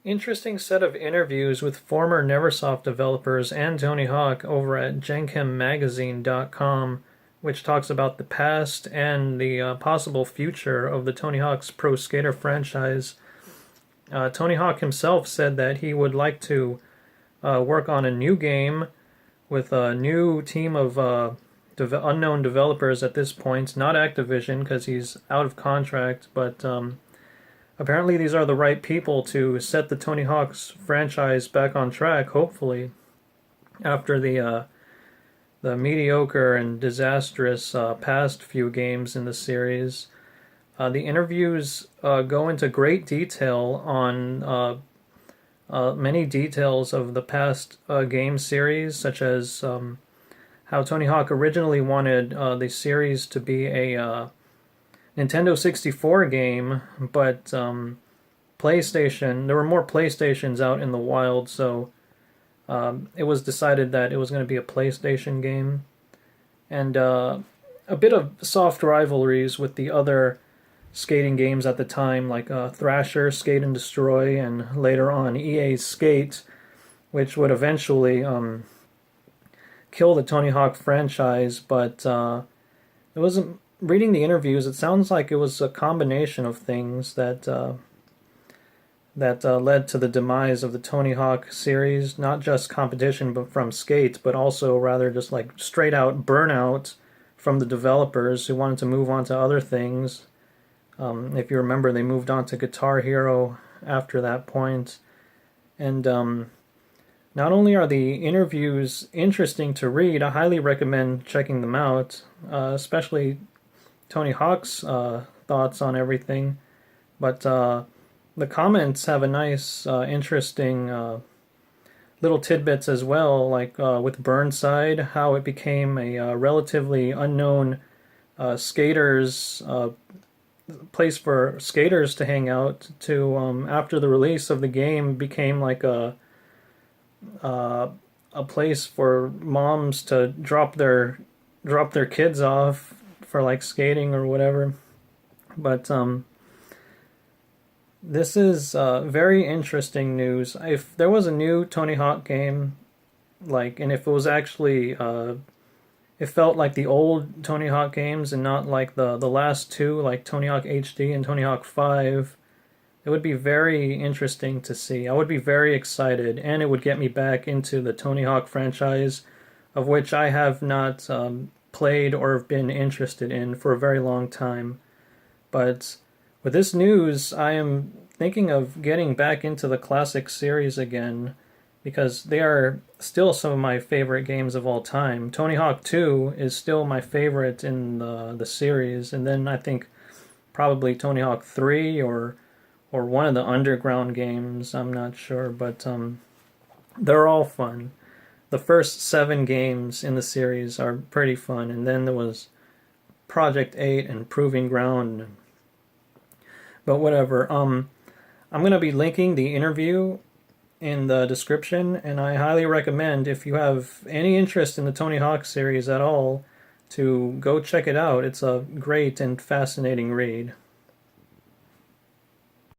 Interesting set of interviews with former Neversoft developers and Tony Hawk over at GenChemMagazine.com, which talks about the past and the possible future of the Tony Hawk's Pro Skater franchise. Tony Hawk himself said that he would like to work on a new game with a new team of unknown developers at this point, not Activision because he's out of contract, but apparently these are the right people to set the Tony Hawk's franchise back on track, hopefully, after the mediocre and disastrous past few games in the series. The interviews go into great detail on many details of the past game series, such as how Tony Hawk originally wanted the series to be a Nintendo 64 game, but PlayStation, there were more PlayStations out in the wild, so it was decided that it was going to be a PlayStation game. And a bit of soft rivalries with the other skating games at the time, like Thrasher, Skate and Destroy, and later on EA's Skate, which would eventually kill the Tony Hawk franchise, but it wasn't. Reading the interviews, it sounds like it was a combination of things that led to the demise of the Tony Hawk series. Not just competition, but from Skate, but also rather just like straight out burnout from the developers who wanted to move on to other things. If you remember, they moved on to Guitar Hero after that point, and not only are the interviews interesting to read, I highly recommend checking them out, especially Tony Hawk's thoughts on everything, but the comments have a nice, interesting little tidbits as well, like with Burnside, how it became a relatively unknown skaters place for skaters to hang out, to after the release of the game became like a place for moms to drop their kids off for like skating or whatever. But this is very interesting news. If there was a new Tony Hawk game, like, and if it was actually it felt like the old Tony Hawk games and not like the last two, like Tony Hawk HD and Tony Hawk 5, it would be very interesting to see. I would be very excited, and it would get me back into the Tony Hawk franchise, of which I have not played or been interested in for a very long time. But with this news, I am thinking of getting back into the classic series again, because they are still some of my favorite games of all time. Tony Hawk 2 is still my favorite in the series, and then I think probably Tony Hawk 3 or one of the Underground games, I'm not sure, but they're all fun. The first 7 games in the series are pretty fun, and then there was Project 8 and Proving Ground. But whatever. I'm going to be linking the interview in the description, and I highly recommend, if you have any interest in the Tony Hawk series at all, to go check it out. It's a great and fascinating read.